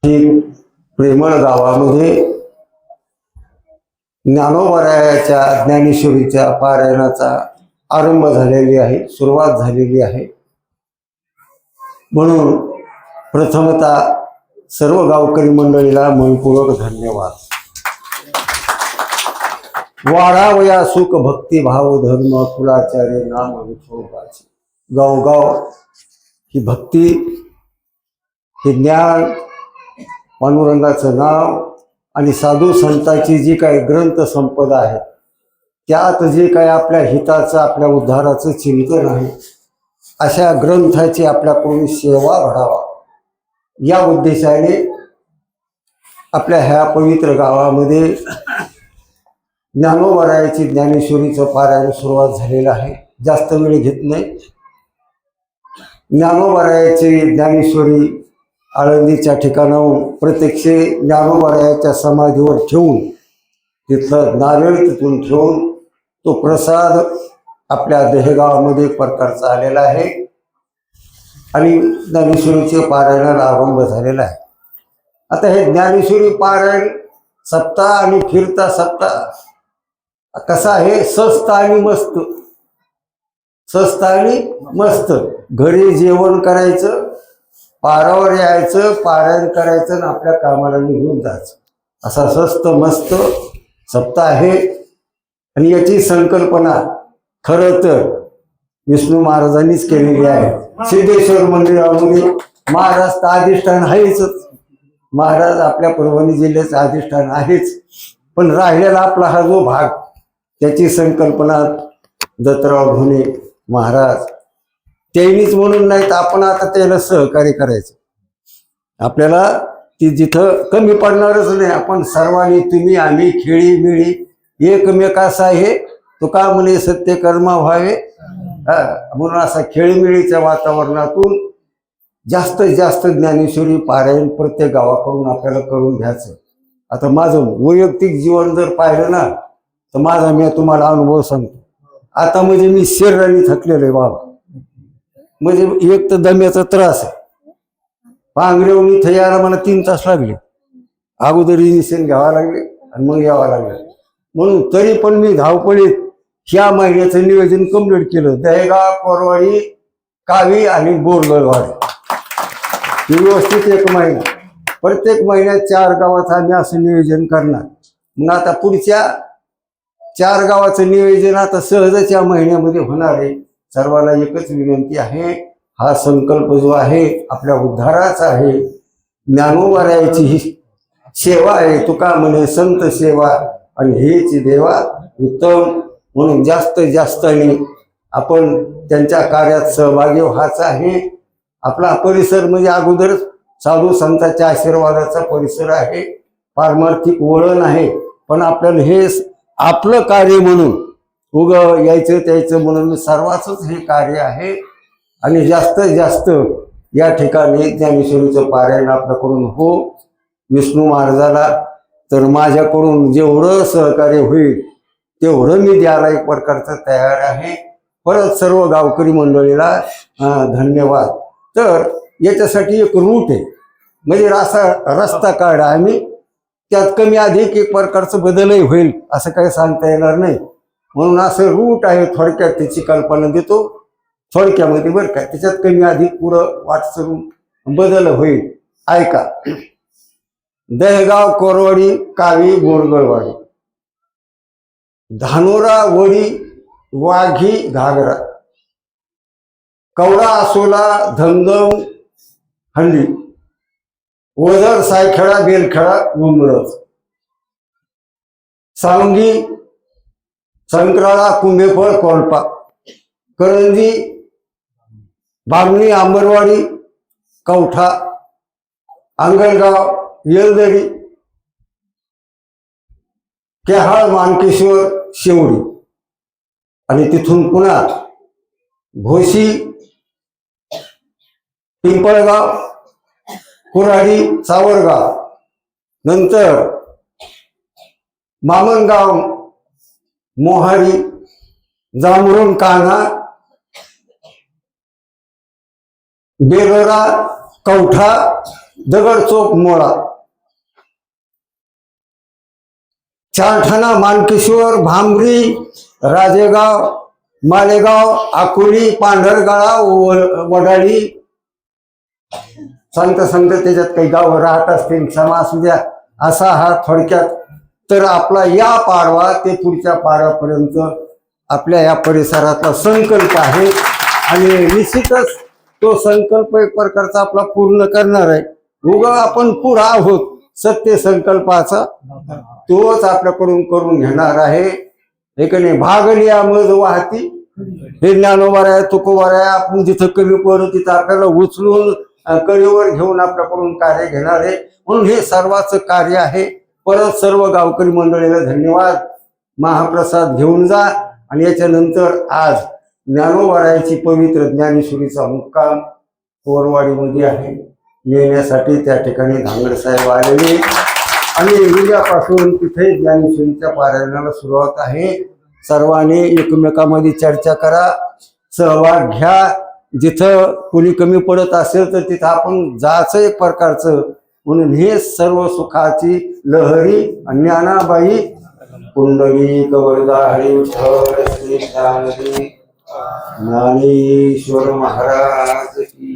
ही प्रेमळ गावामध्ये ज्ञानोबरायाच्या ज्ञानेश्वरीच्या पारायणाचा आरंभ झालेली आहे, सुरुवात झालेली आहे। म्हणून प्रथमतः सर्व गावकरी मंडळीला मनपूर्वक धन्यवाद। वाढावया सुख भक्ती भाव धर्म कुलाचार्य नाम विठोबाचे। गावगाव ही भक्ती, हे ज्ञान, पांडुरंगाचं नाव आणि साधू संतांची जी काही ग्रंथ संपदा आहे, त्यात जे काही आपल्या हिताचं, आपल्या उद्धाराचं चिंतन आहे, अशा ग्रंथाची आपल्याकडून सेवा घडावा या उद्देशाने आपल्या ह्या पवित्र गावामध्ये ज्ञानोबरायाची ज्ञानेश्वरीचं पारायण सुरुवात झालेलं आहे। जास्त वेळ घेत नाही। ज्ञानोबरायाची ज्ञानेश्वरी आळंदीच्या ठिकाणाहून प्रत्यक्ष ज्ञानोबरायाच्या समाधीवर ठेवून, तिथलं नारळ तिथून ठेवून तो प्रसाद आपल्या देहगावामध्ये प्रकारचा आलेला आहे आणि ज्ञानेश्वरीचे पारायणाला आरंभ झालेला आहे। आता हे ज्ञानेश्वरी पारायण सप्ताह आणि फिरता सप्ताह कसा आहे, स्वस्त आणि मस्त, स्वस्त आणि मस्त। घरी जेवण करायचं, पारावर यायचं, पारायण करायचं आणि आपल्या कामाला निघून जायचं, असा स्वस्त मस्त सप्ताह आहे। आणि याची संकल्पना खरं तर विष्णू महाराजांनीच केलेली आहे। सिद्धेश्वर मंदिरामध्ये महाराज तर अधिष्ठान आहेच, महाराज आपल्या परभणी जिल्ह्याचं अधिष्ठान आहेच, पण राहिलेला आपला हा जो भाग, त्याची संकल्पना दत्तराव ढोणे महाराज त्यांनीच, म्हणून नाही तर आपण आता त्याला सहकार्य करायचं। आपल्याला ती जिथं कमी पडणारच नाही, आपण सर्वांनी, तुम्ही आम्ही खेळी मिळी एकमेकासा हे तुका म्हणे सत्य कर्मा व्हावे, म्हणून असा खेळीमिळीच्या वातावरणातून जास्तीत जास्त ज्ञानेश्वरी पारायण प्रत्येक गावाकडून आपल्याला करून घ्यायचं। आता माझं वैयक्तिक जीवन जर पाहिलं ना, तर माझा मी तुम्हाला अनुभव सांगतो। आता म्हणजे मी शरीराने थकलेलो आहे बाबा, म्हणजे एक तर दम्याचा त्रास आहे। पांगरेवून इथं यायला मला 3 तास लागले, अगोदर इंजेक्शन घ्यावं लागले आणि मग यावं लागलं। म्हणून तरी पण मी धावपळीत ह्या महिन्याचं नियोजन कंप्लीट केलं। दहेगाव, कोरवाडी, कावी आणि बोरगळवाडी व्यवस्थित 1 महिना, प्रत्येक महिन्यात 4 गावाचं आम्ही असं नियोजन करणार। मग आता पुढच्या 4 गावाचं नियोजन आता सहजच या महिन्यामध्ये होणार आहे। सर्वांना एकच विनंती आहे, हा संकल्प जो आहे आपल्या उद्धाराचा आहे, ज्ञानोबरायाची ही सेवा आहे, तुका म्हणे संत सेवा आणि हेची देवा उत्तम। म्हणून जास्तीत जास्त आपण त्यांच्या कार्यात सहभागी व्हायचं आहे। आपला परिसर म्हणजे अगोदरच साधू संतांच्या आशीर्वादाचा परिसर आहे, पारमार्थिक वळण आहे, पण आपल्याला हे आपलं कार्य म्हणून उग यायचं त्याचं म्हणून सर्वांचंच हे कार्य आहे। आणि जास्तीत जास्त या ठिकाणी ज्ञानेश्वरीचं पारायण आपल्याकडून हो। विष्णू महाराजाला तर माझ्याकडून जेवढं सहकार्य होईल तेवढं मी द्यायला एक प्रकारचं तयार आहे। परत सर्व गावकरी मंडळीला धन्यवाद। तर याच्यासाठी एक रूट आहे, म्हणजे रस्ता काढा, आम्ही त्यात कमी अधिक एक प्रकारचं बदलही होईल असं काही सांगता येणार नाही। म्हणून असं रूट आहे, थोडक्यात त्याची कल्पना देतो थोडक्यामध्ये, बरं काय, त्याच्यात कमी अधिक पुढं वाटचाल बदल होईल। ऐका, दहेगाव, कोरवाडी, कावी, बोरगळवाडी, धानोरा, वडी, वाघी, घागरा, कवडा, आसोला, धमधम, हंडी, वजर, सायखेडा, बेलखेडा, उमरज, सांगी, संक्राळा, कुंभेफळ, कोल्पा, करंजी, बामणी, आंबरवाडी, कवठा, अंगणगाव, येलदरी, केहाळ, मानकेश्वर, शेवडी आणि तिथून पुन्हा भोशी, पिंपळगाव, कुऱ्हाडी, सावरगाव, नंतर मामनगाव, मोहाडी, जांभरुण, कान्हा, बेलोरा, कवठा, दगडचोक मोळा, चारठाणा, मानकेश्वर, भांबरी, राजेगाव, मालेगाव, अकोली, पांढरगाळा, वडाळी, संत त्याच्यात काही गाव राहत असतील, क्षमा असू द्या. असा हा थोडक्यात तर आपला या पाडवा ते पुढच्या पाडव्यापर्यंत आपल्या या परिसरातला संकल्प आहे आणि निश्चितच तो संकल्प एक प्रकारचा आपला पूर्ण करणार आहे. उगा आपण पुढं आहोत, सत्य संकल्पाचा तोच आपल्याकडून करून घेणार आहे. हे की नाही, भागलिया मज वाहती, हे ज्ञानोबा आहे, तुकोबा आहे. आपण जिथं कमी पडू तिथं आपल्याला उचलून कळीवर घेऊन आपल्याकडून कार्य घेणार आहे. म्हणून हे सर्वांचं कार्य आहे. परत सर्व गावकरी मंडळीला धन्यवाद. महाप्रसाद घेऊन जा आणि याच्यानंतर आज ज्ञानोबारायाची पवित्र ज्ञानेश्वरीचा मुक्काम कोरवाडीमध्ये आहे. येण्यासाठी त्या ठिकाणी धांगड साहेब आलेले आणि उद्यापासून तिथे ज्ञानेश्वरीच्या पारायणाला सुरुवात आहे. सर्वांनी एकमेकांमध्ये चर्चा करा, सहभाग घ्या. जिथं कोणी कमी पडत असेल तर तिथं आपण जायचं एक प्रकारचं. म्हणून हे सर्व सुखाची लहरी ज्ञानाबाई कुंडली कवरदा हरी विठ्ठल श्री ज्ञानेश्वर महाराज की